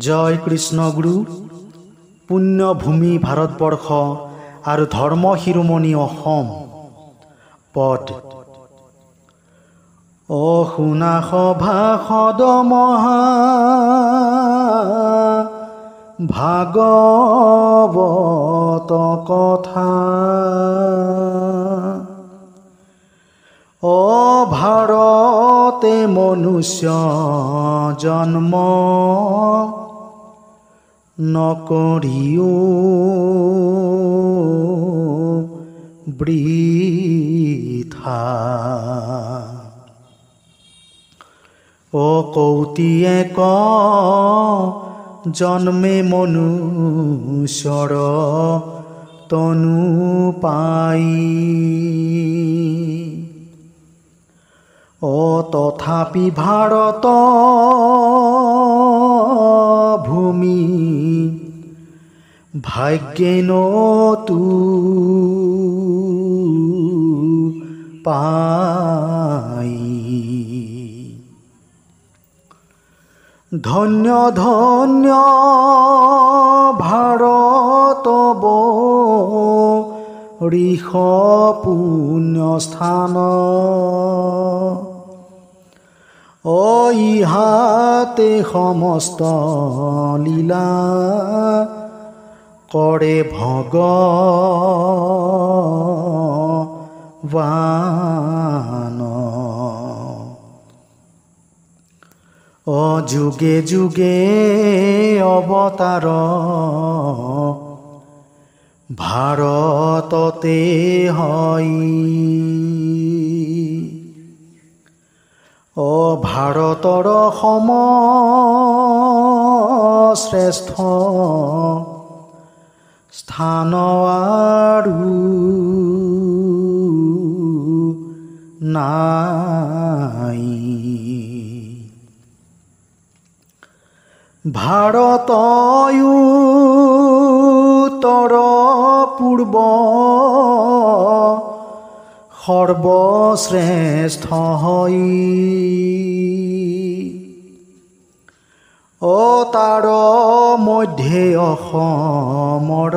জয় কৃষ্ণ গুৰু। পুণ্যভূমি ভাৰতবৰ্ষ আৰু ধৰ্ম শিৰোমণি অসম। পদ শুনা সভা সদমহা ভাগৱত কথা। ভাৰতে মনুষ্য জন্ম নকৰিও বৃথা। কৌতিয়ে জন্মে মনুষ্যৰ তনু পাই। তথাপি ভাৰত ভূমি ভাগ্যেনতু পাই। ধন্য ধন্য ভাৰত বৰিষ পুণ্যস্থান। ইহাতে সমস্ত লীলা কৰে ভগৱান। যুগে যুগে অৱতাৰ ভাৰততে হয়। ভাৰতৰ সম শ্ৰেষ্ঠ স্থান আৰু নাই। ভাৰতয়ো উত্তৰ পূৰ্ব সৰ্বশ্ৰেষ্ঠ হয়। তাৰ মধ্যে অসমৰ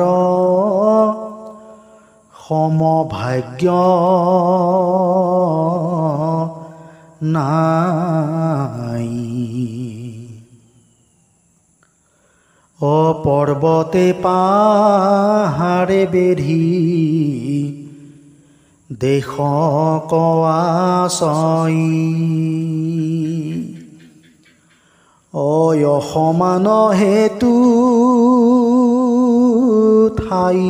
সমভাগ্য নাই। পৰ্বতে পাহাৰে বেঢ়ি দেশ কৱাচই। অসমান হেতু ঠাই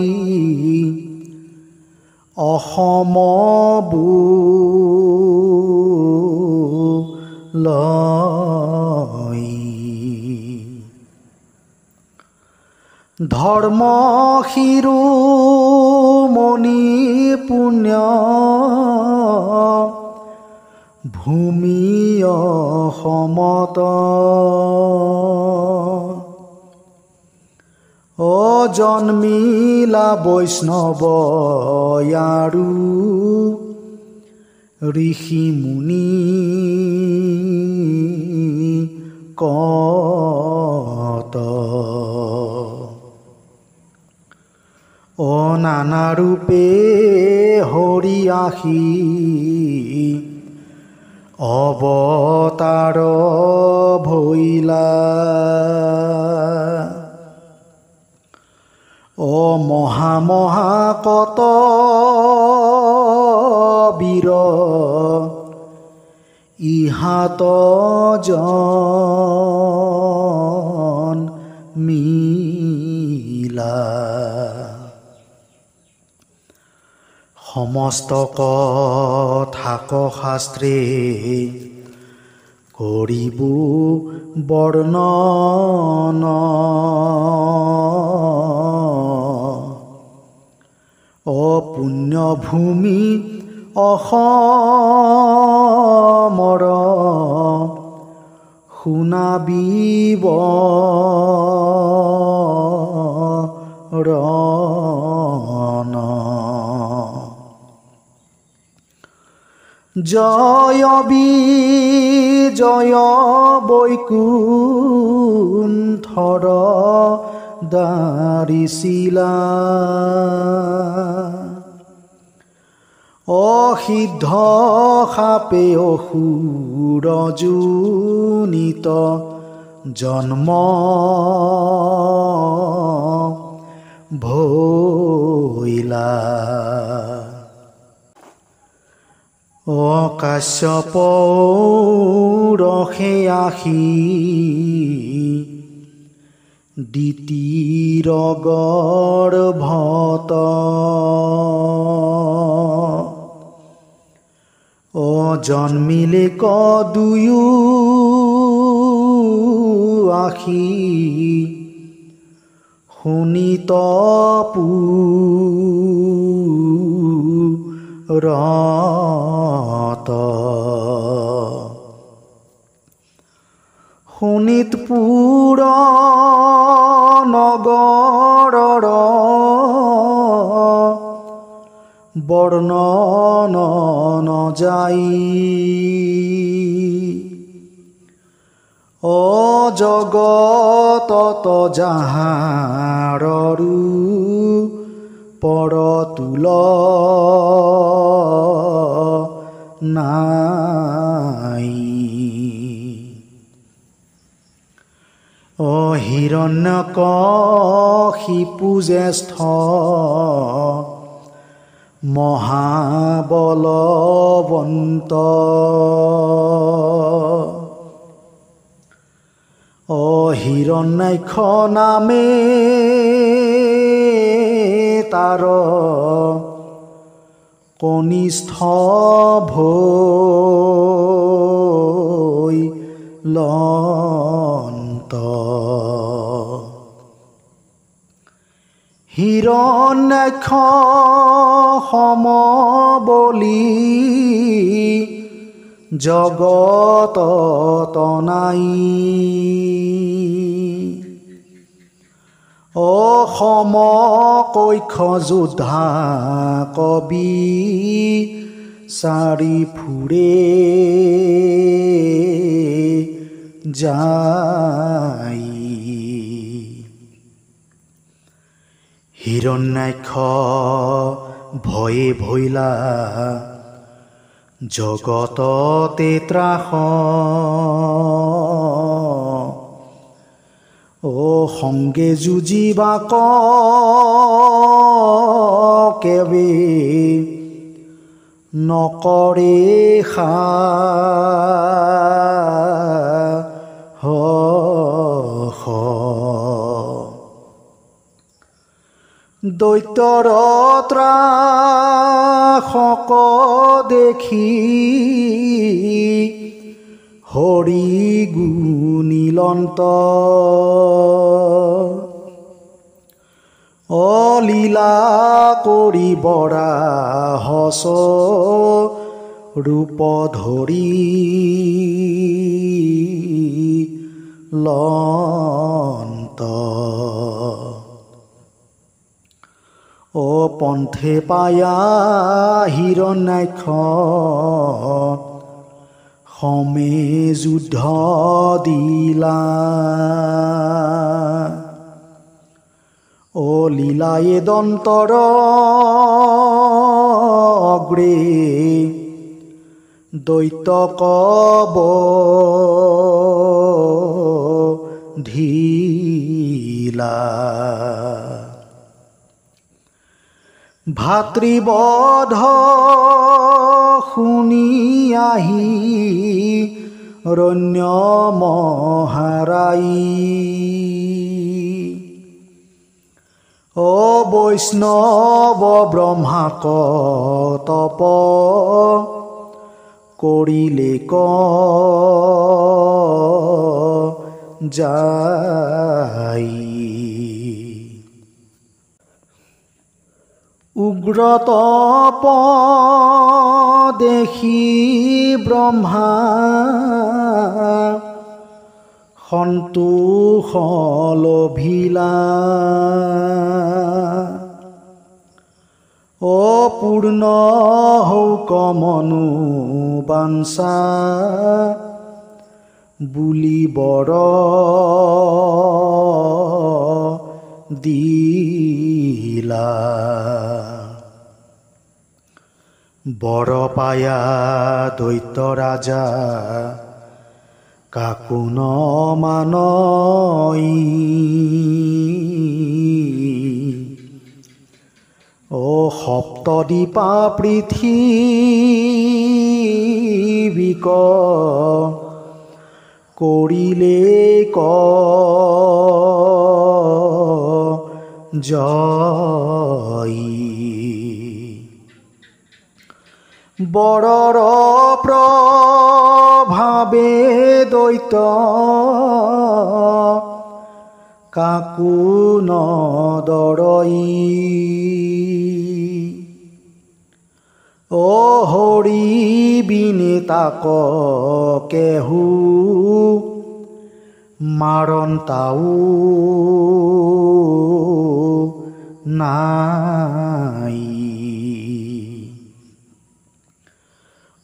অসম বোলাই। ধৰ্ম শিৰোমণি পুণ্য ভূমি অসমত। জন্মিলা বৈষ্ণৱ আৰু ঋষি মুনি কত। নানা ৰূপে হৰি আহি অৱতাৰ ভৈলা। মহা মহা কত বীৰ ইহাত জন্মিলা। সমস্ত কথাক শাস্ত্ৰে কৰিব বৰ্ণন। পুণ্যভূমি অসমৰ শুনাবিব ৰণ। জয় বিজয় বৈকুণ্ঠ থৰ দাৰিছিলা অসিদ্ধ সাপে অসুৰ জোনিত জন্ম ভৈলা কাশ্যপ ৰসে আহি দ্বিতীৰ গৰ্ভত জন্মিলে ক দুয়ো আখি শুনিত পুৰত শোণিতপুৰ নগৰৰ বৰ্ণন নযায় অজগতত যাহাৰৰু পৰতুল নাই হিৰণ্যকশিপু জ্যেষ্ঠ মহাবলৱন্ত হিৰণ্যাক্ষ নামে তাৰ কনিষ্ঠ ভৈলন্ত হিৰণ্যাক্ষ সমবলি জগতত নাই অসম কৈশ যোদ্ধা কবি চাৰি ফুৰে যায় হিৰণ্যাক্ষ ভয়ে ভৈলা জগততে ত্ৰাস সংগে যুঁজিবা কেবে নকৰে সাহস দৈত্যৰ ত্ৰাসক দেখি হৰি গুণিলন্ত অলীলা কৰি বৰাহস ৰূপ ধৰি লন্ত পন্থে পায়া হিৰণ্যাক্ষ সমে যুদ্ধ দিলা লীলায়ে দন্তৰ অগ্ৰে দৈত্যক ধিলা ভাতৃবধ শুনি আহি ৰণ্য মহাৰাই বৈষ্ণৱ ব্ৰহ্মাক তপ কৰিলে ক যাই উগ্ৰতপ দেখি ব্ৰহ্মা সন্তোষ লভিলা অপূৰ্ণ হৌক মনোবাঞ্ছা বুলি বৰ দিলা। বৰপায়া দৈত্য ৰাজা কাকো নমানই। অ সপ্তদ্বীপা পৃথিৱীক কৰিলে জয়ী। বৰৰ প্ৰভাৱে দৈত্য কাকো নডৰই। অ হৰি বিনে তাক কেহু মাৰণ তাও নাই।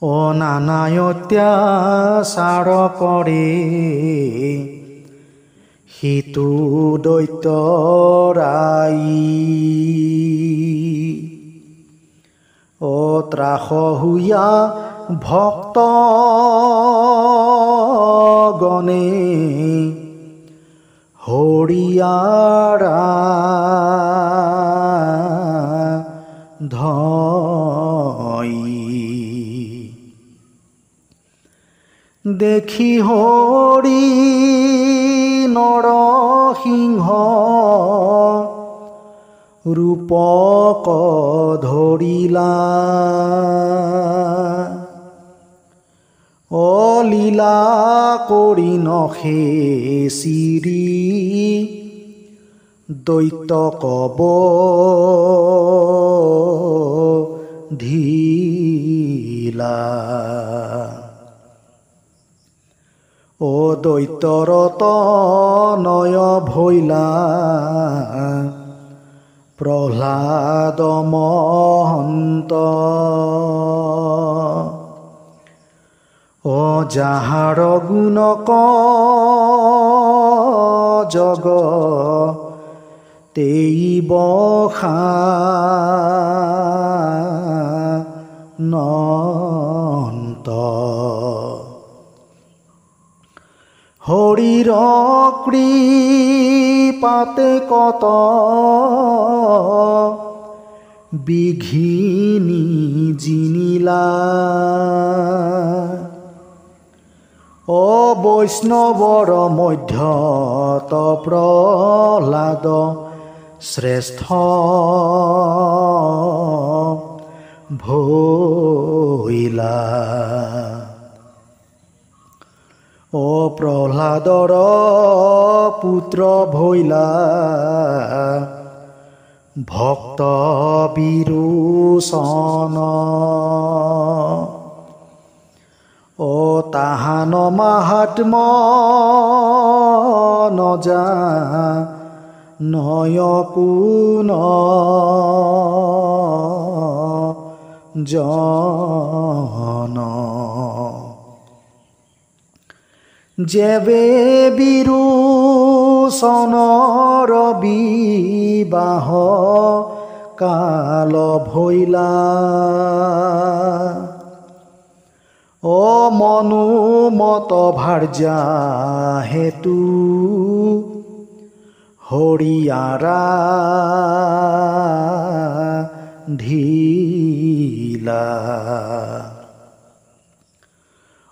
অ নানাই অত্যাচাৰ কৰে সিটো দৈত্যৰাই। অ ত্ৰাস হুয়া ভক্ত গণে হৰিয়াৰা ধই। দেখি হৰি নৰসিংহ ৰূপক ধৰিলা। অ লীলা কৰি নখে চিৰি দৈত্যক বধিলা। অ দৈত্যৰ তনয় ভৈলা প্ৰহ্লাদ মহন্ত। অ যাহাৰ গুণক জগ তেই বখানন্ত। হৰিৰ কৃপাতে কত বিঘিনি জিনিলা। অ বৈষ্ণৱৰ মধ্যত প্ৰহ্লাদ শ্ৰেষ্ঠ ভৈলা। অ প্ৰহ্লাদৰ পুত্ৰ ভৈলা ভক্ত বিৰোচন। অ তাহান মাহাত্ম নজানয় কোন জন। যেবে বিৰোচনৰ বিবাহ কাল ভৈলা। অ মনোমত ভাৰ্যা হেতু হৰিয়াৰা ধিলা।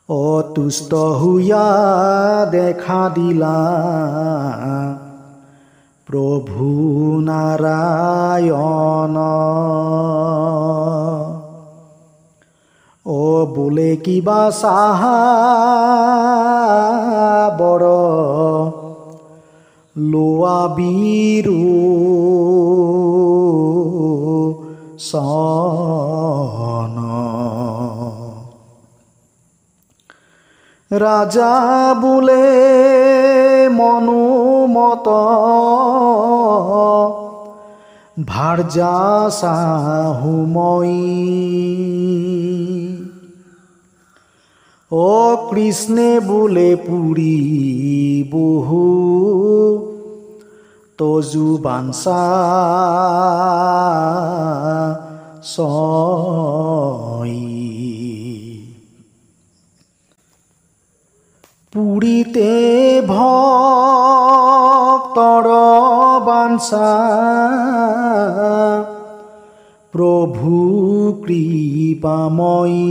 অ তুষ্ট হুয়া দেখা দিলা প্ৰভু নাৰায়ণ। অ বোলে কিবা চাহা বৰ লোৱা বিৰোচন। ৰাজা বোলে মনোমত ভাৰ্যা চাহুময়ী। অ কৃষ্ণে বোলে পুৰী বহু তজু বাঞ্চা ছয় পুৰীতে ভক্তৰ বাঞ্চা প্ৰভু কৃপাময়ী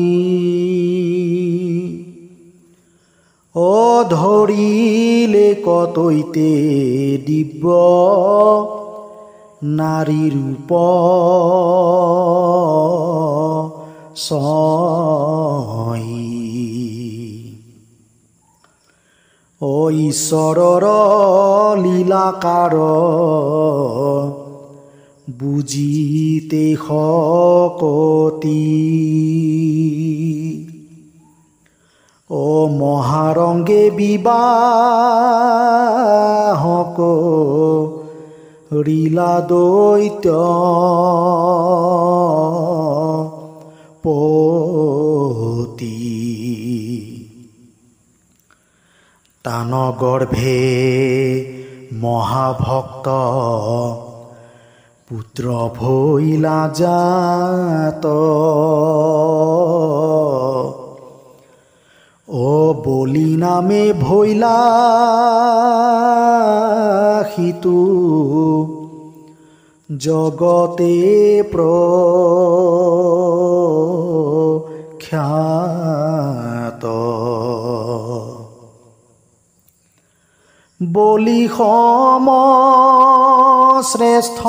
ধৰিলে কতৈতে দিব্য নাৰী ৰূপ ছয় ঈশ্বৰৰ লীলাকাৰ বুজিতে শকতি মহাৰংগে বিবাহক ৰীলা দৈত্য পতি তানগৰ্ভে মহাভক্ত পুত্ৰ ভৈলা জাত বলি নামে ভৈলা সিতু জগতে প্ৰখ্যাত বলি সম শ্ৰেষ্ঠ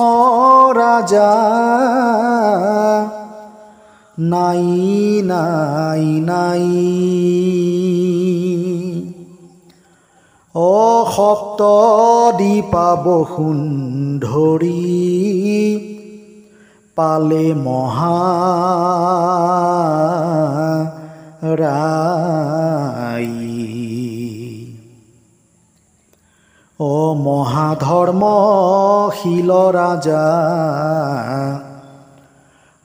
ৰাজা নাই নাই নাই সপ্ত দীপাব সুন্ধৰি পালে মহাৰাই মহাধৰ্মশীল ৰাজা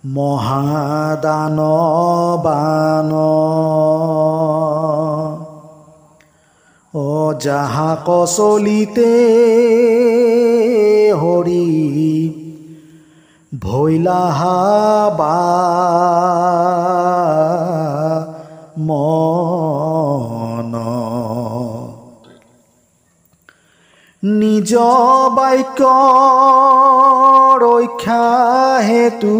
মহাদানৱান যাহা কচলিতে হৰি ভৈলাহা বা মন নিজ বাক্য ৰক্ষা হেতু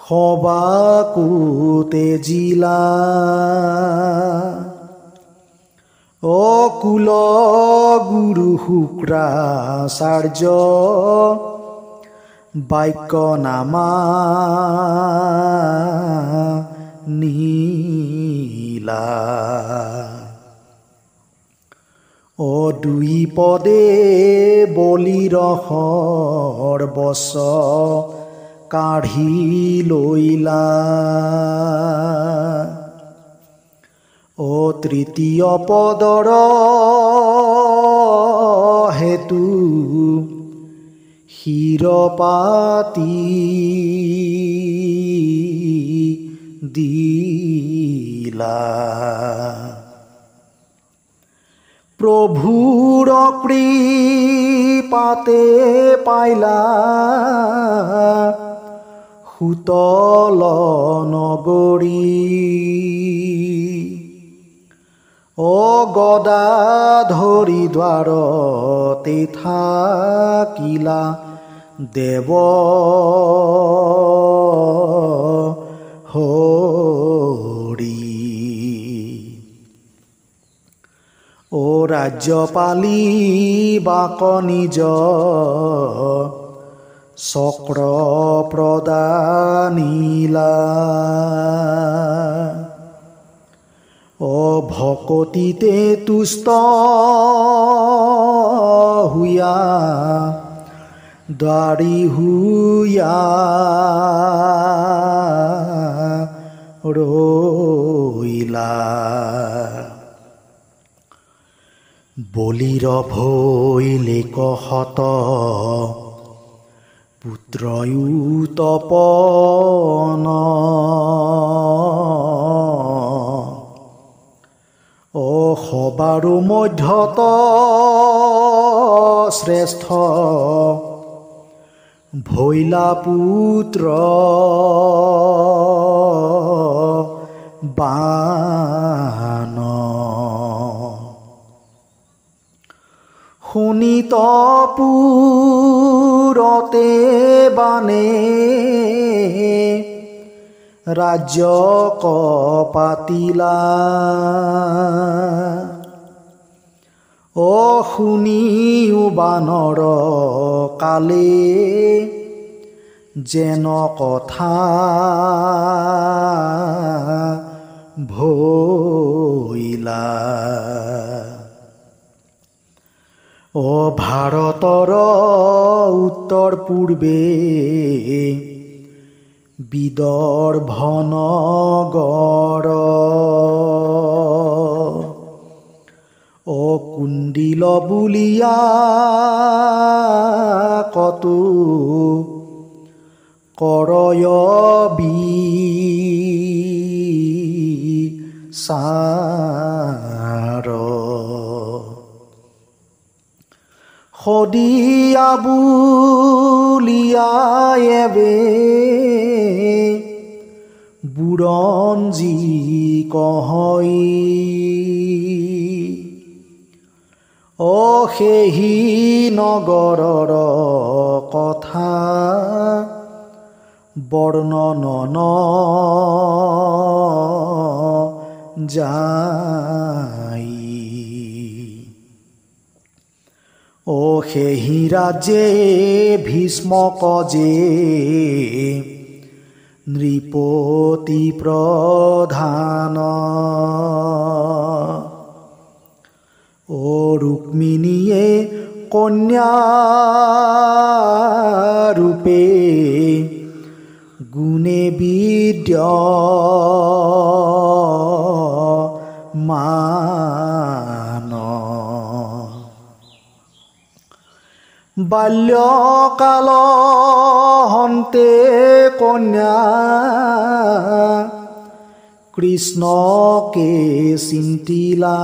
সবাকুতে জিলা কুল গুৰু শুক্ৰাচাৰ্য বাক্য নামা নীলা দুই পদে বলিৰ সৰ্বস্ব কাঢ়ি লৈলা তৃতীয় পদৰ হেতু শিৰপাতি দিলা প্ৰভুৰ কৃপাতে পাইলা সুতল নগৰী গদাধৰি দ্বাৰতে থাকিলা দেৱ হৰি ৰাজ্যপালি বাক নিজ চক্ৰ প্ৰদানিলা ভকতিতে তুষ্ট হুয়া দ্বাৰী হুয়া ৰৈলা বলিৰ ভৈলে কহত পুত্ৰয়ুতপন সবাৰো মধ্যত শ্ৰেষ্ঠ ভৈলা পুত্ৰ বান শোণিত পুৰতে বানে ৰাজ্য পাতিলা শুনিও বানৰ কালে যেন কথা ভৈলা ভাৰতৰ উত্তৰ পূৰ্বে বিদৰ্ভ নগৰ কুণ্ডিল বুলিয়া কতো কৰয় বিচাৰ সদিয়া বুলিয়াবে বুৰঞ্জী কহৈ সেহি নগৰৰ কথা বৰ্ণন যায় সেহি ৰাজে ভীষ্মক যে নৃপতি প্ৰধান ৰুক্মিণীয়ে কন্যা ৰূপে গুণে বিদ্যমান বাল্যকাল হন্তে কন্যা কৃষ্ণকে চিন্তিলা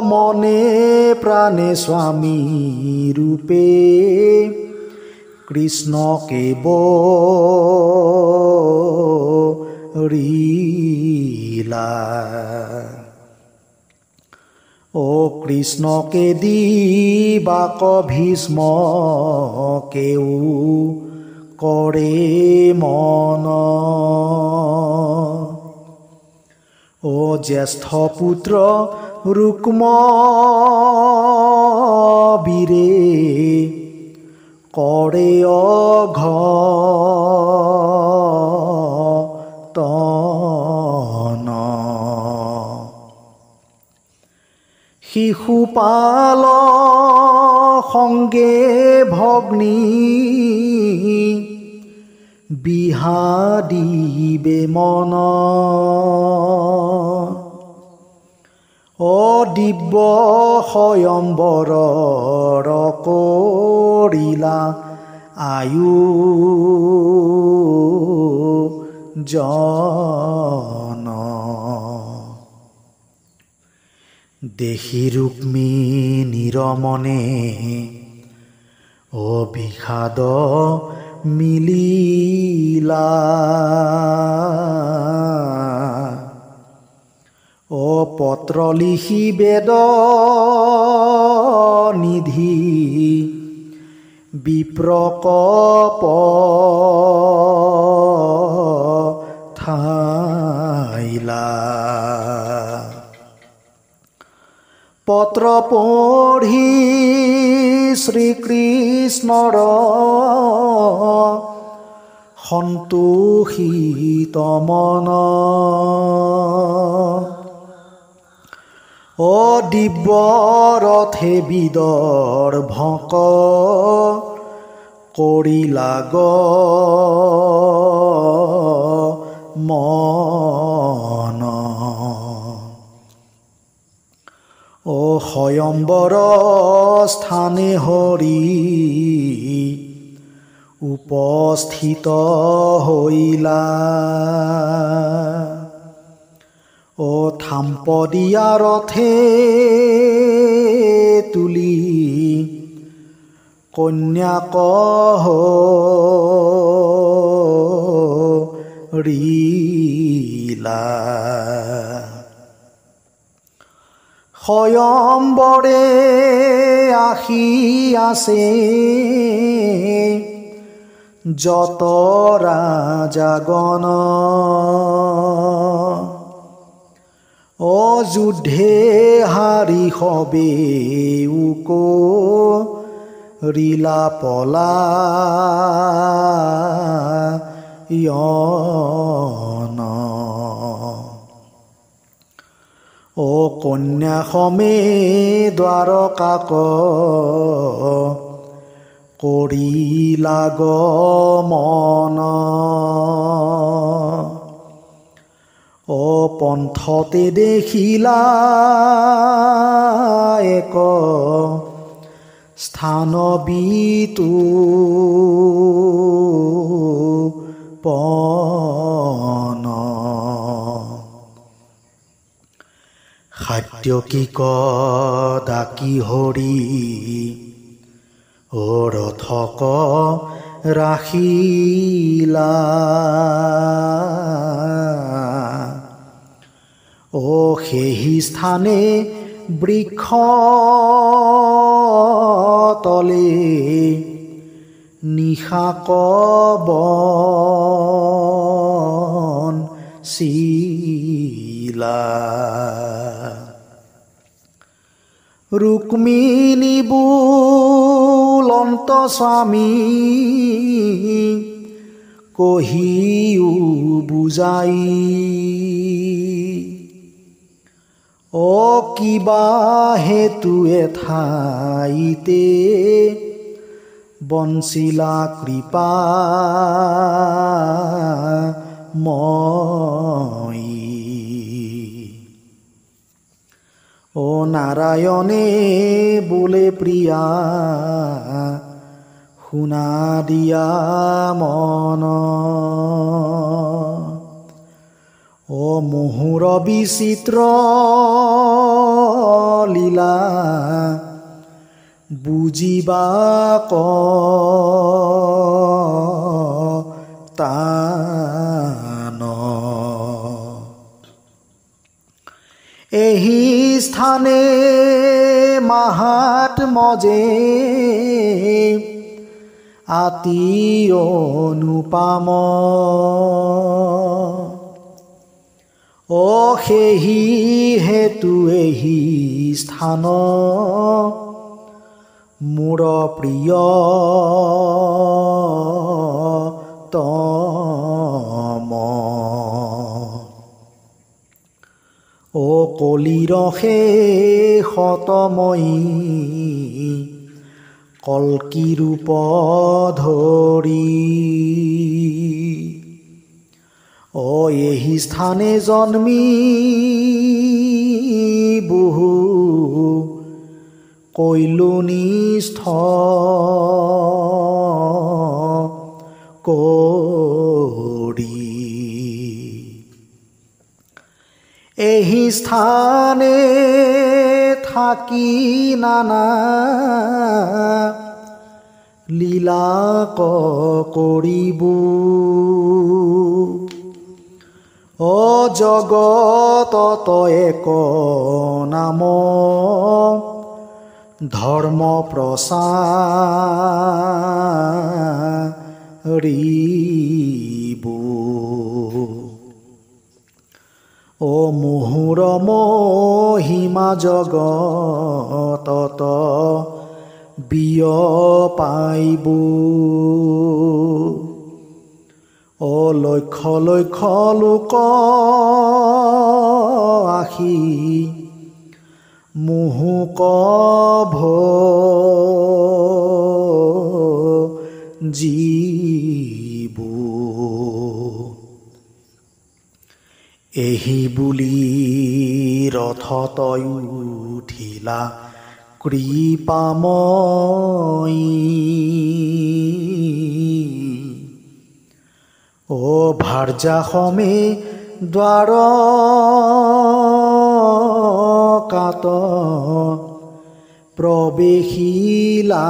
মনে প্ৰাণে স্বামী ৰূপে কৃষ্ণকে বৰিলা কৃষ্ণকে দিবাক ভীষ্মকেও কৰে মন জ্যেষ্ঠ পুত্ৰ ৰুক্ম বীৰে কৰে অঘটন শিশুপাল সংগে ভগ্নী বিহাদিবে মন দিব্য স্বয়ম্বৰৰ কৰিলা আয়োজন দেখি ৰুক্মিণীৰ মনে বিষাদ মিলিলা পত্ৰ লিখি বেদ নিধি বিপ্ৰক পঠাইলা পত্ৰ পঢ়ি শ্ৰীকৃষ্ণৰ সন্তোষিত মন দিব্য ৰথে বিদৰ্ভক কৰিলা গমন স্বয়ম্বৰ স্থানে হৰি উপস্থিত হইলা ও থাম্প দিয়া ৰথে তুলি কন্যাক হৰিলা স্বয়ম্বৰে আহি আছে যত ৰাজাগণ অযুদ্ধে হাৰি সবে ৰিলা পলায়ন ও কন্যা সমে দ্বাৰকাক কৰিলা গমন ও পন্থতে দেখিলা এক স্থান বিতুপন সাত্যকীক ডাকি হৰি ও ৰথক ৰাখিলা ও সেই স্থানে বৃক্ষ তলে নিশাক বনছিলা ৰুক্মিণী বুলন্ত স্বামী কহিও বুজাই ও কিবা হেতু এঠাইতে বনছিলা কৃপা মই ও নাৰায়ণে বোলে প্ৰিয়া শুনা দিয়া মন ও মুহুৰ বিচিত্ৰ লীলা বুজিবা টান এহি স্থানে মাহাত্ম্যে আতি অনুপাম ও সেহি হেতু এহি স্থান মোৰ প্ৰিয় তম ও কলিৰ শেষতময়ী কল্কি ৰূপ ধৰি ও এহি স্থানে জন্মি বহু কৈলো নিষ্ঠ কৰি এহি স্থানে থাকি নানা লীলা কৰিব ও জগতত এক নাম ধৰ্ম প্ৰচাৰিব ও মুহুৰ মহিমা জগতত বিয়পাইব ও লক্ষ লক্ষ লোক আহি মুহুক ভজিব এহি বুলি ৰথত উঠিলা কৃপাময়ী ও ভাৰ্যা সমে দ্বাৰকাত প্ৰৱেশিলা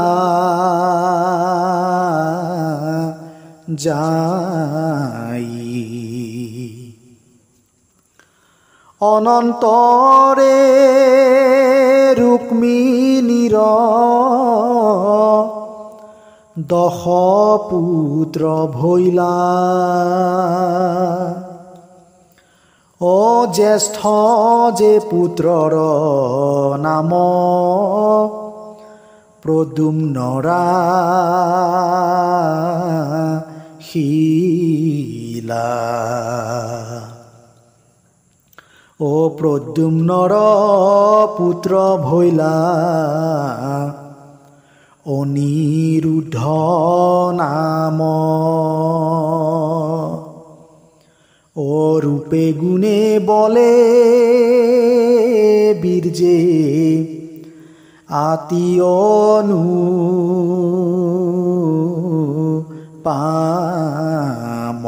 যাই অনন্তৰে ৰুক্মিণীৰ দশ পুত্ৰ ভৈলা জ্যেষ্ঠ যে পুত্ৰৰ নাম প্ৰদ্যুম্নৰা শিলা প্ৰদ্যুম্নৰ পুত্ৰ ভৈলা অনিৰুদ্ধ নাম ৰূপে গুণে বলে বীৰ্যে আতিয়নু পাম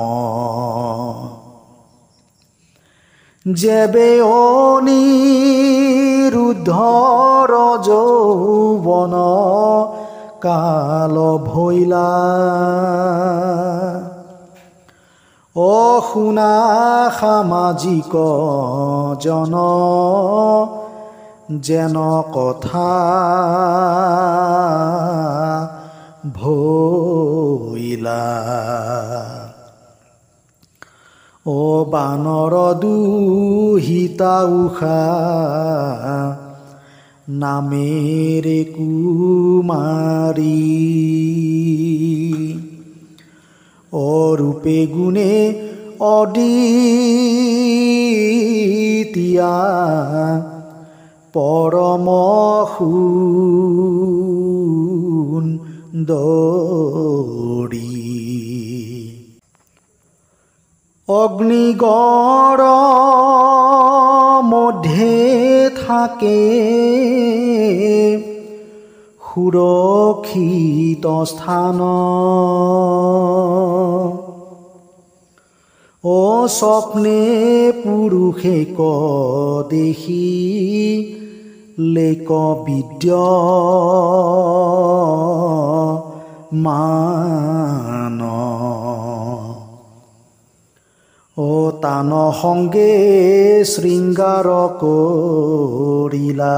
যেবে অনিৰুদ্ধৰ যৌৱন কাল ভৈলা শুনা সামাজিক জন যেন কথা ভৈলা বানৰ দুহিতা উষা নামেৰে কুমাৰী ৰূপে গুণে অদ্বিতীয়া পৰম সুন্দৰী অগ্নিগড় মধ্যে থাকে সুৰক্ষিত স্থান স্বপ্নে পুৰুষে ক দেখি লেক বিদ্যমান তান সংগে শৃংগাৰ কৰিলা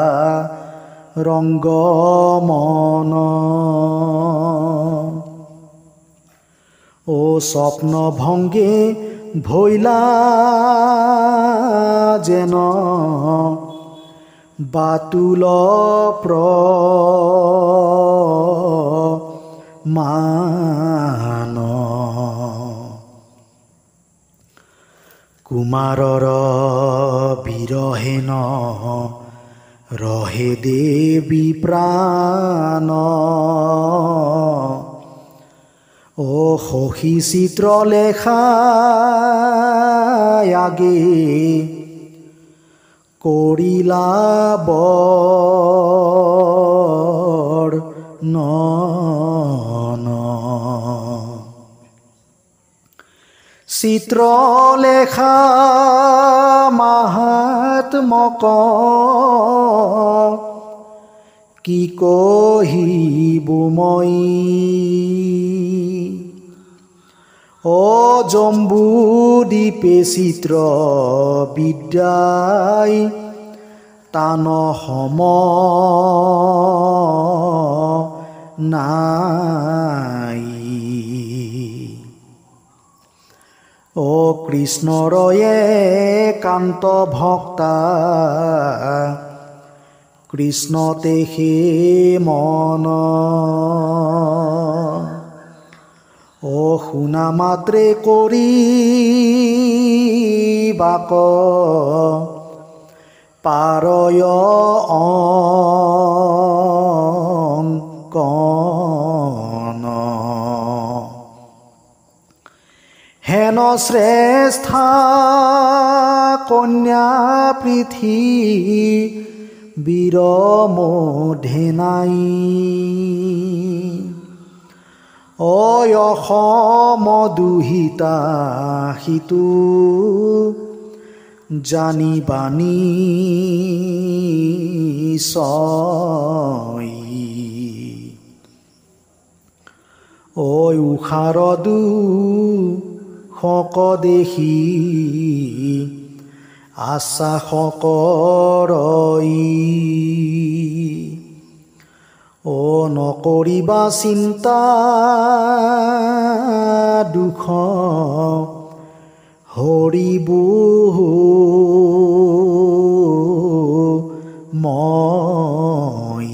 ৰংগমন স্বপ্ন ভংগে ভৈলা যেন বাতুল প্ৰমাণ কুমাৰৰ বিৰহেন ৰহে দেৱী প্ৰাণ সখী চিত্ৰলেখায়াগে কৰিলা বৰ্ণন চিত্ৰলেখা মাহাত্মক কি কহিব মই জম্বুদ্বীপে চিত্ৰ বিদ্যাই তান সম নাই কৃষ্ণৰ একান্ত ভক্তা কৃষ্ণতে হে মন শুনা মাত্ৰে কৰি বাক পাৰয় অংকন হেন শ্ৰেষ্ঠা কন্যা পৃথিৱীৰ মধ্যে নাই অসম দুহিতা সিটো জানি বানি চই ঐ উষাৰদু শক দেখি আশ্বাস কৰই নকৰিবা চিন্তা দুখ হৰিবু মই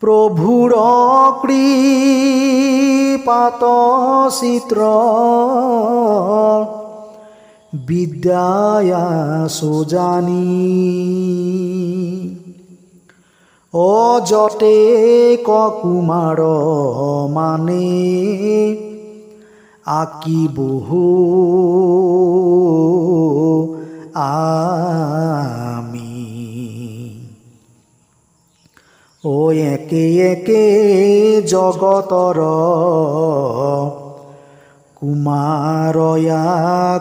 প্ৰভুৰ কৃপাত চিত্ৰ বিদ্যায়া সুজানি যতে কুমাৰ মানে আকি বহু আমি একে একে জগতৰ কুমাৰয়া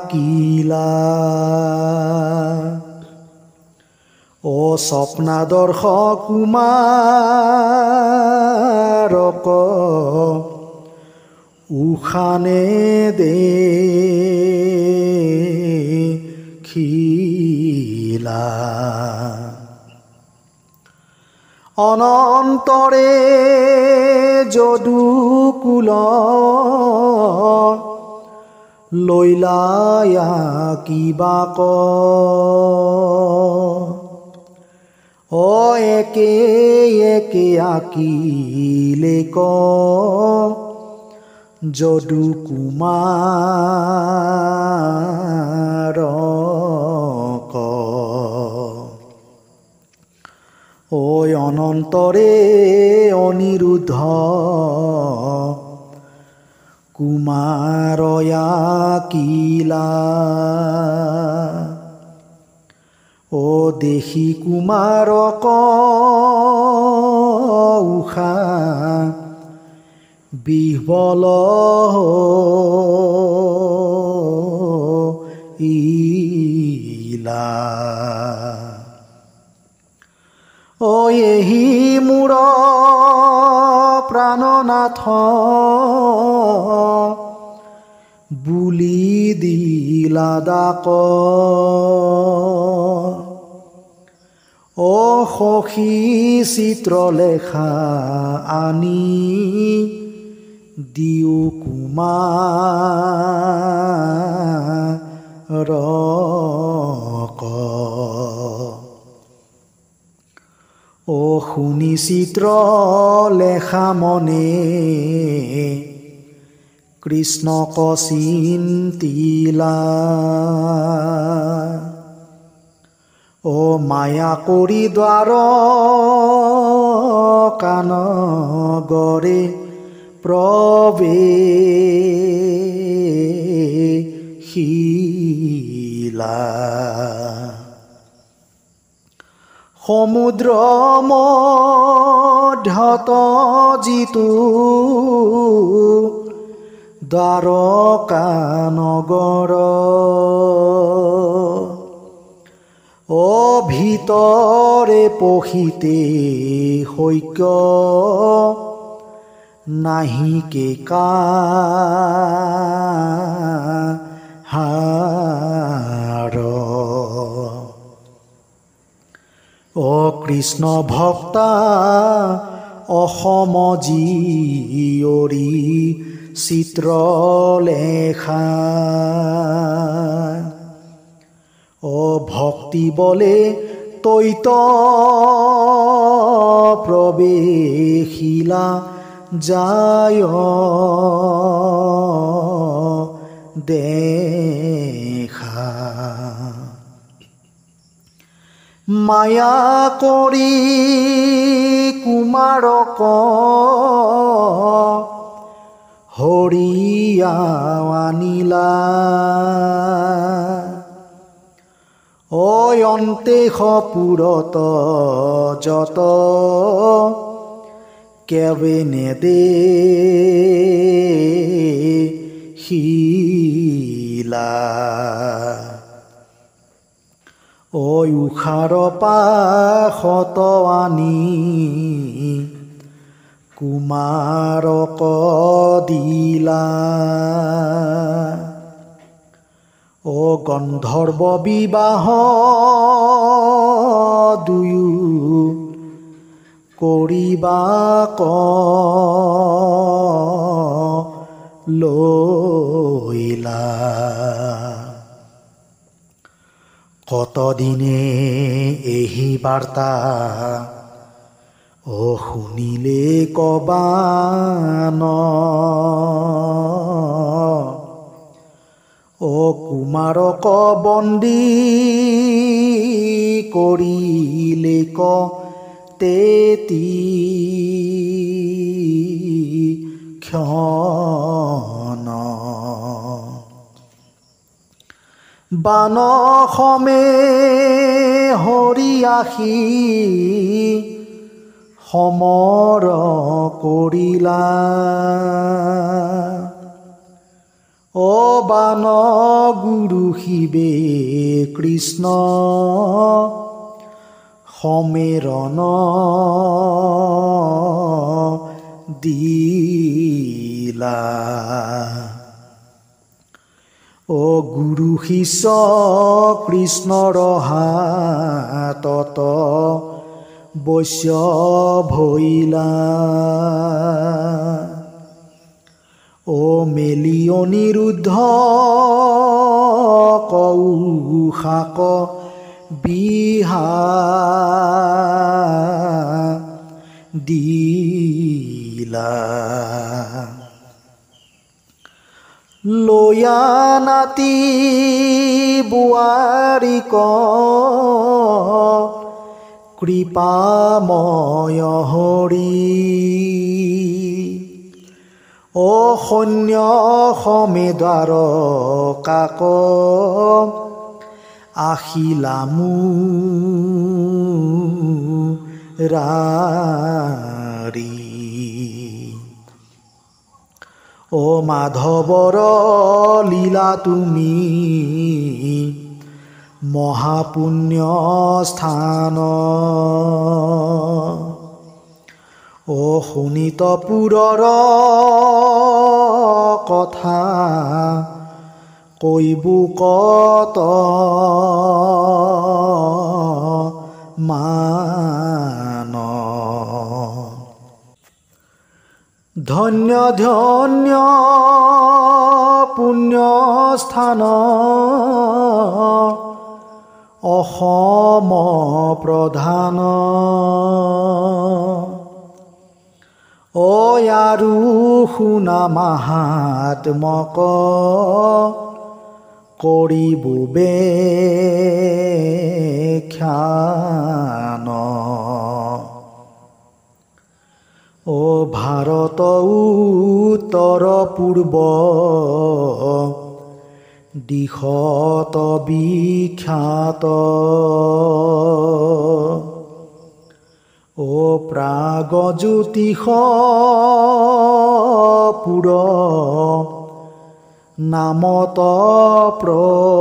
কিলা স্বপ্নাদৰ্শ কুমাৰক উশানে দেখিলা অনন্তৰে যদুকুল লৈলায়া কিবাক একে একে আকিলে ক যদু কুমাৰক অনন্তৰে অনিৰুদ্ধ কুমাৰয়া কিলা দেখি কুমাৰক উষা বিহ্বল ইলা এহি মোৰ প্ৰাণনাথ বুলি দিলা ডাক সখী চিত্ৰলেখা আনি দিও কুমাৰক শুনি চিত্ৰলেখা মনে কৃষ্ণক চিন্তিলা মায়া কৰি দ্বাৰ কানগৰে প্ৰৱেশিলা সমুদ্ৰ মধ্যত যিটো দ্বাৰকা নগৰ ভিতৰে পহিতে শৈক্য নাহিকে কাহাৰ কৃষ্ণ ভক্তা অসম জীয়ৰী চিত্ৰলেখা ভক্তি বলে তৈত প্ৰৱেশিলা যায় দেখা মায়া কৰি কুমাৰক হৰিয়া আনিলা অন্তেশপুৰত যত কেবে নেদেখিলা দিলা ঐ উষাৰ পাশত আনি কুমাৰক দিলা ও গন্ধৰ্ব বিবাহ দুয়ো কৰিবা লৈলা কতদিনে এহি বাৰ্তা ও শুনিলে কবান ও কুমাৰক বন্দী কৰিলে তেতি ক্ষণ বানসমে হৰি আহি সমৰ কৰিলা ও বান গুৰু শিৱে কৃষ্ণ সমেৰণ দিলা ও গুৰু শিষ্য কৃষ্ণৰ হাতত বৈশ্য ভৈলা ও মেলি অনিৰুদ্ধ কৌশাক বিহা দিলা লয়া নাতি বোৱাৰীক কৃপাময় হৰি ও সৈন্য সমেদ্বাৰ কাক আহিলা মুৰাৰী ও মাধৱৰ লীলা তুমি মহাপুণ্য স্থান ও শোণিতপুৰৰ কথা কৈবো কত মান ধন্য ধন্য পুণ্য স্থান অসম প্ৰধান ঐ আৰু শুনা মাহাত্মক কৰিব ব্যাখ্যান ও ভাৰত উত্তৰ পূৰ্ব দিশত বিখ্যাত ও প্ৰাগজ্যোতিষ পুৰ নামত প্ৰখ্যাত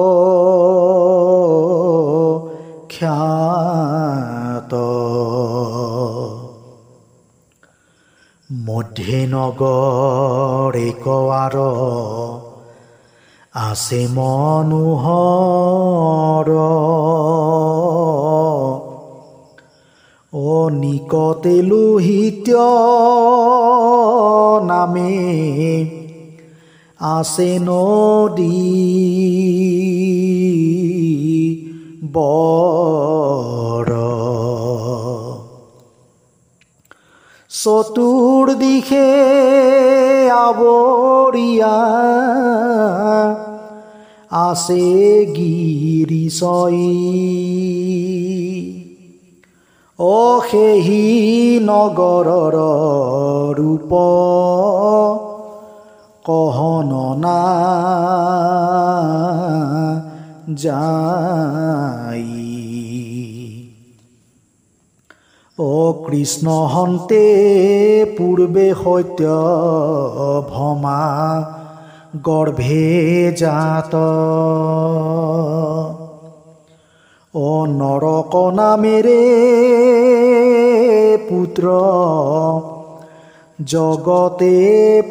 মধ্যে নগৰ একৱাৰ আছে মনোহৰ ও নিকটে লোহিত নামে আছে নদী বৰ চতুৰ্দিশে আৱৰিয়া আছে গিৰিচই ও সেহি নগৰৰ ৰূপ কহন না যাই ও কৃষ্ণ হন্তে পূৰ্বে সত্য ভমা গৰ্ভে জাত নৰক নামেৰে পুত্ৰ জগতে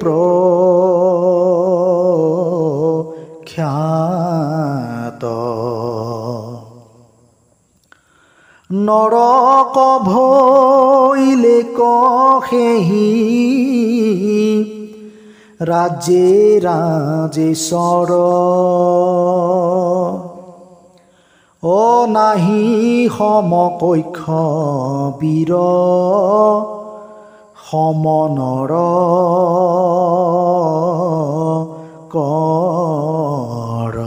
প্ৰখ্যাত নৰক ভৈলে কহেহি ৰাজে ৰাজেশ্বৰ নাহি সমকক্ষ বীৰ সমনৰ কৰ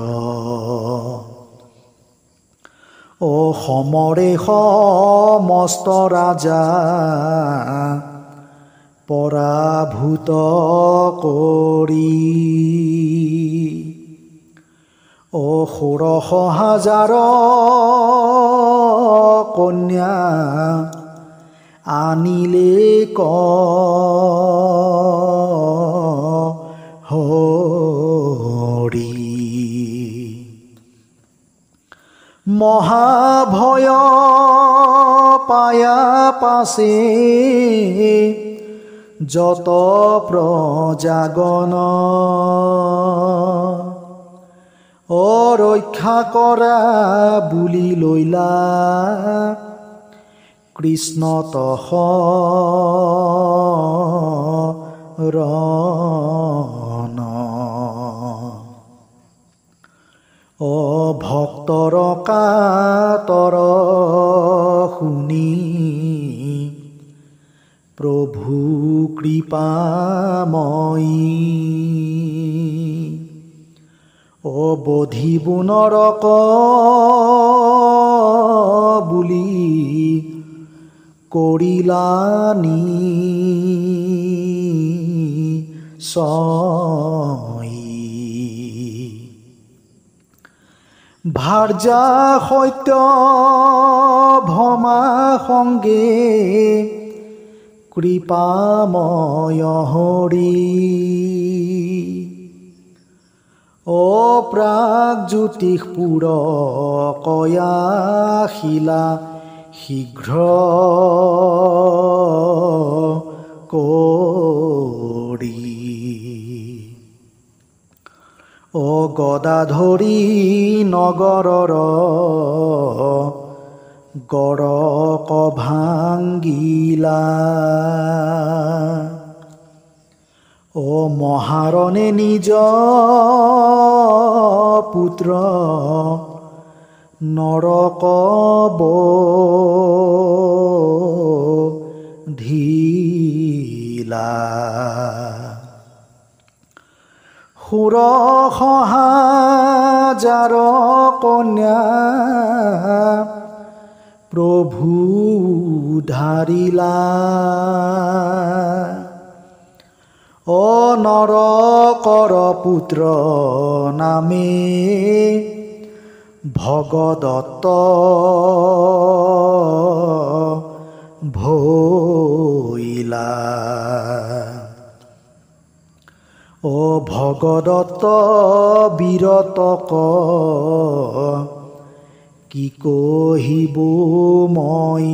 সমৰে সমস্ত ৰাজা পৰাভূত কৰি ষোড়শ হাজাৰ কন্যা আনিলে হৰি মহাভয় পায়া পাছে যত প্ৰজাগণ ৰক্ষা কৰা বুলি লৈলা কৃষ্ণ তহৰণ ভক্তৰ কাতৰ শুনি প্ৰভু কৃপাময়ী বধিব নৰক বুলি কৰিলা নিশ্চয় ভাৰ্যা সত্য ভমা সংগে কৃপাময় হৰি প্ৰাগজ্যোতিষপুৰ কয়াশিলা শীঘ্ৰ কৰি গদাধৰী নগৰৰ গড়ক ভাঙ্গিলা মহাৰণে নিজ পুত্ৰ নৰক বধিলা ষোড়শ হাজাৰ কন্যা প্ৰভু ধাৰিলা নৰকৰ পুত্ৰ নামে ভগদত্ত ভৈলা ভগদত্ত বীৰতক কি কহিব মই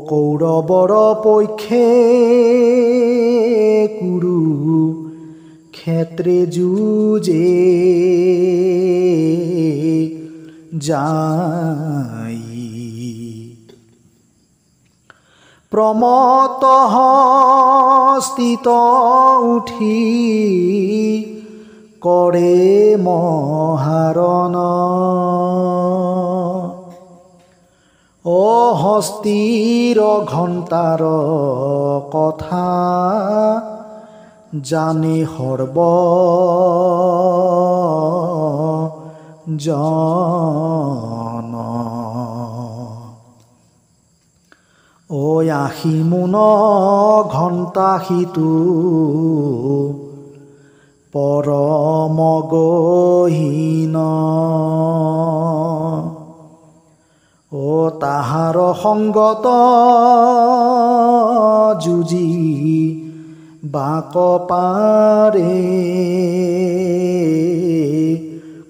কৌৰৱৰ পক্ষে কুৰু ক্ষেত্ৰে যুঁজে যাই প্ৰমত্ত স্থিত উঠি কৰে মহাৰণ হস্তিৰ ঘণ্টাৰ কথা জানে সৰ্ব জন আশী মোন ঘণ্টা সিটো পৰম গহীন তাহাৰ সংগত যুঁজি বাক পাৰে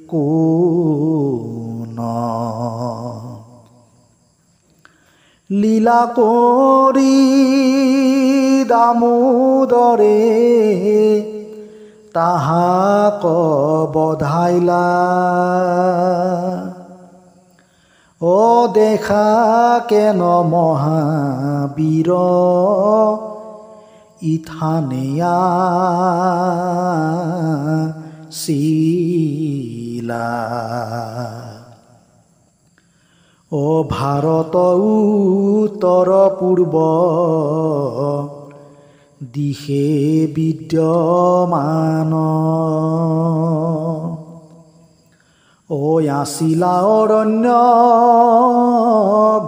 কোন লীলা কৰি দামোদৰে তাহাক বধাইলা ও দেখা কেন মহাবীৰ ইথানেয়া শিলা ও ভাৰত উত্তৰ পূৰ্ব দিশে বিদ্যমান ঐ আছিলা অৰণ্য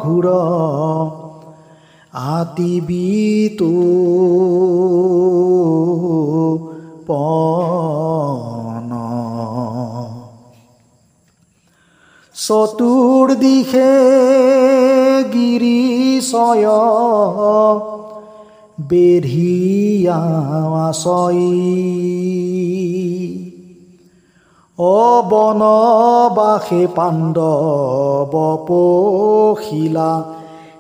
ঘূৰ আতিবিতো পন চতুৰ্দিশে গিৰিশয় বেঢ়িয়া আচই অবনবাসে পাণ্ডৱ পখিলা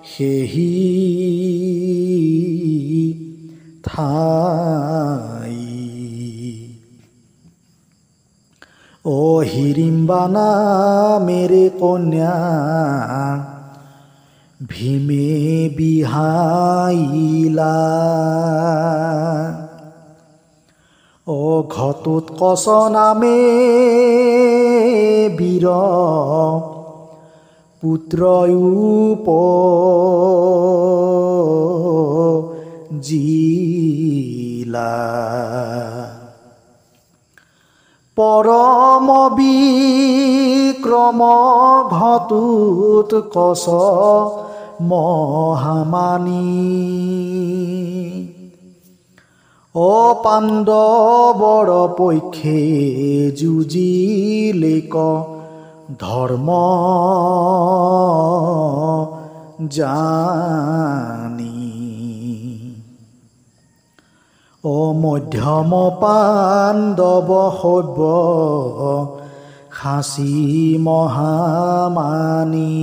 সেহি ঠাই ও হিড়িম্বা মেৰে কন্যা ভীমে বিহাইলা ও ঘটোৎকচ নামে বীৰ পুত্ৰয়ুপজিলা পৰম বিক্ৰম ঘটোৎকচ মহামানী ও পাণ্ডৱৰ পক্ষে যুঁজিলেক ধৰ্ম জানি ও মধ্যম পাণ্ডৱ সব্য সাঁচি মহামানী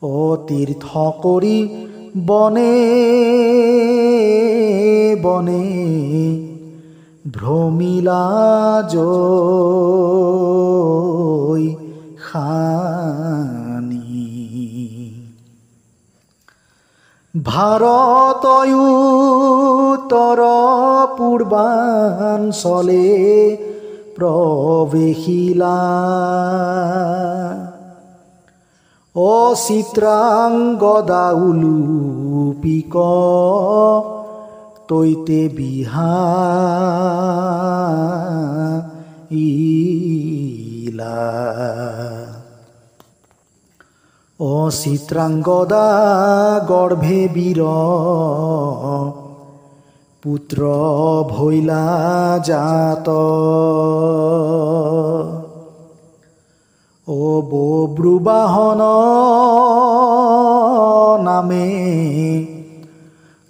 ও তীৰ্থ কৰি বনে বনে ভ্ৰমিলা জয় খানি ভাৰত উত্তৰ পূৰ্বাঞ্চলে প্ৰৱেশিলা ও চিত্ৰাংগদা উলুপিক তৈতে বিহাইলা ও চিত্ৰাংগদা গৰ্ভে বীৰ পুত্ৰ ভৈলা জাত ও বব্ৰুবাহন নামে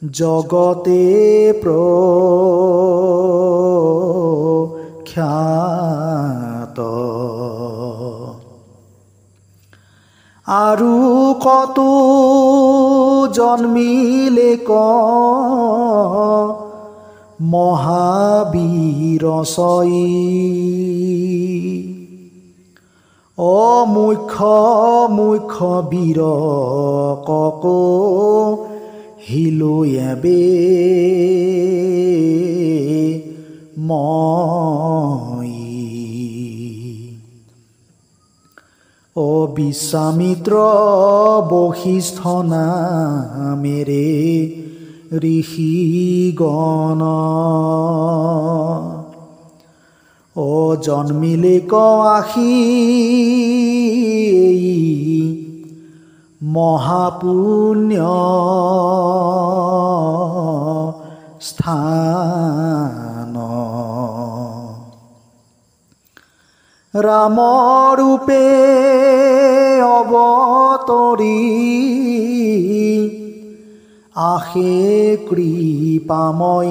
জগতে প্ৰখ্যাত আৰু কতো জন্মিলে ক মহাবীৰ চই ও মুখ্য মুখ্য বীৰ কক হিলোয়াবে মই ও বিশ্বামিত্ৰ বশিষ্ঠ নামেৰে ঋষিগণ ও জন্মিলে ক আশী মহাপুণ্য স্থান ৰামৰূপে অৱতৰি আশে কৃপাময়ী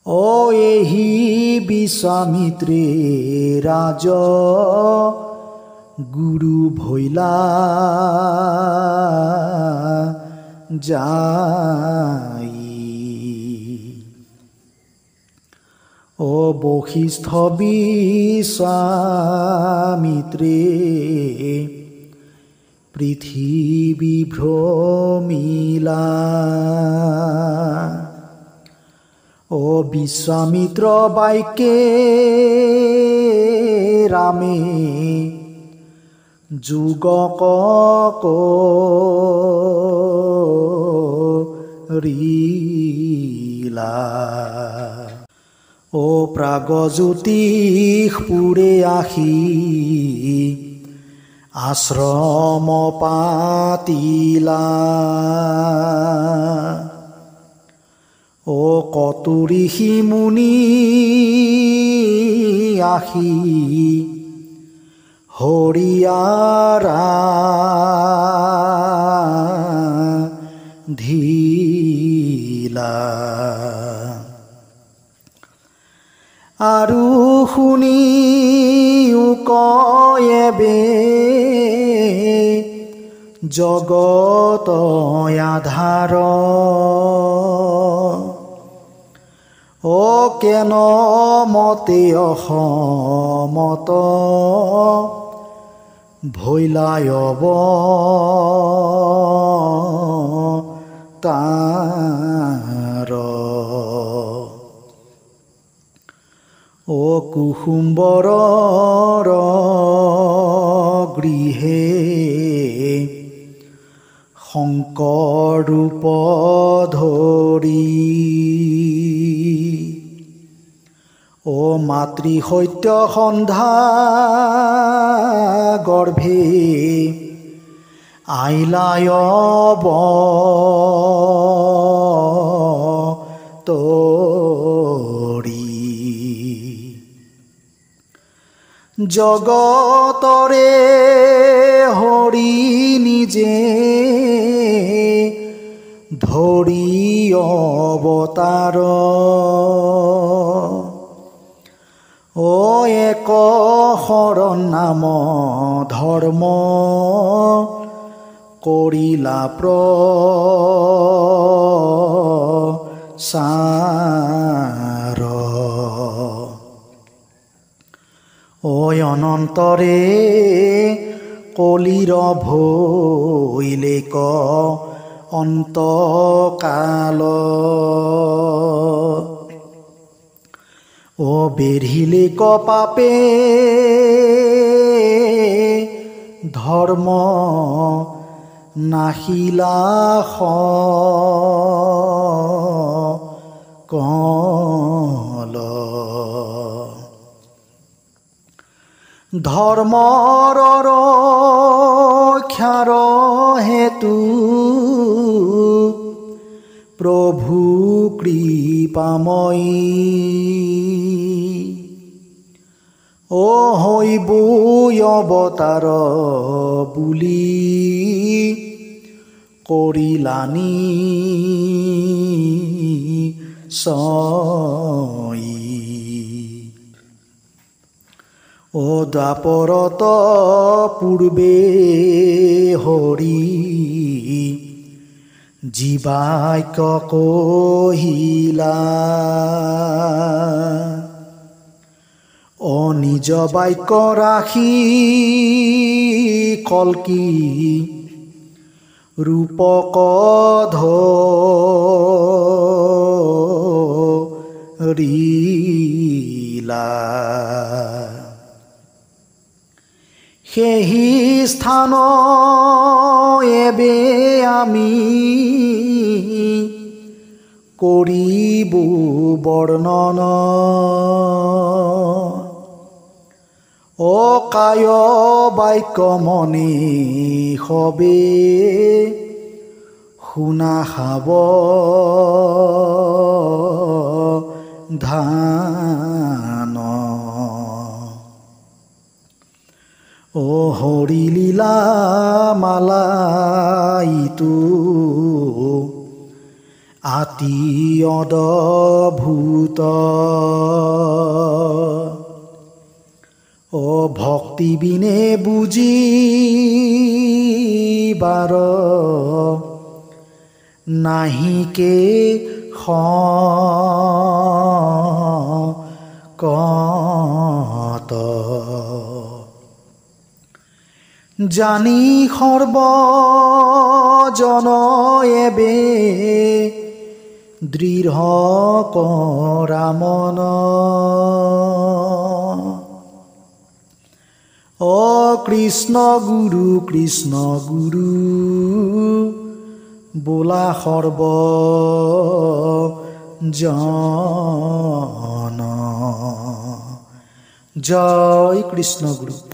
ও এহি বিশ্বামিত্ৰে ৰাজ গুৰু ভৈলা যাই ও বশিষ্ঠ বিশ্বামিত্ৰে পৃথিৱী ভ্ৰমিলা ও বিশ্বামিত্ৰ বাক্যে ৰামে যুগক কৰিলা ও প্ৰাগজ্যোতিষ পুৰে আহি আশ্ৰম পাতিলা ও কতু ঋষি মুনি আহি হৰিয়াৰাধিলা আৰু শুনিও কয়েবে জগত আধাৰ ও কেন মতে অসমত ভৈলায়ব তাৰ ও কুসুম্বৰৰ গৃহে শংকৰ ৰূপ ধৰি ও মাতৃ সত্য সন্ধ্যা গৰ্ভে আইলায়ব তৰি জগতৰে হৰি নিজে ধৰি অৱতাৰ ও এক শৰণ নাম ধৰ্ম কৰিলা প্ৰচাৰ ও অনন্তৰে কলিৰ ভৈলেক অন্তকাল ও বেঢ়িলেক পাপে ধৰ্ম নাহিলা কল ধৰ্মৰ ৰক্ষাৰ হেতু প্ৰভু কৃপাময়ী ও হৈব অৱতাৰ বুলি কৰিলানি চই ও দ্বাপৰত পূৰ্বে হৰি জীৱাক্য কহিলা ও নিজ বাক্য ৰাখি কল্কি ৰূপক ধৰিলা সেহি স্থান এবে আমি কৰিব বৰ্ণন ও কায় বাক্য মনে সবে শুনা সাৱধান ও হৰি লীলা মালা ইটো আতি অদ্ভুত ও ভক্তি বিনে বুজিবাৰ নাহিকে কত জানি সৰ্বজন এবে দৃঢ় কৰা মন অ কৃষ্ণ গুৰু বোলা সৰ্বজন জয় কৃষ্ণ গুৰু।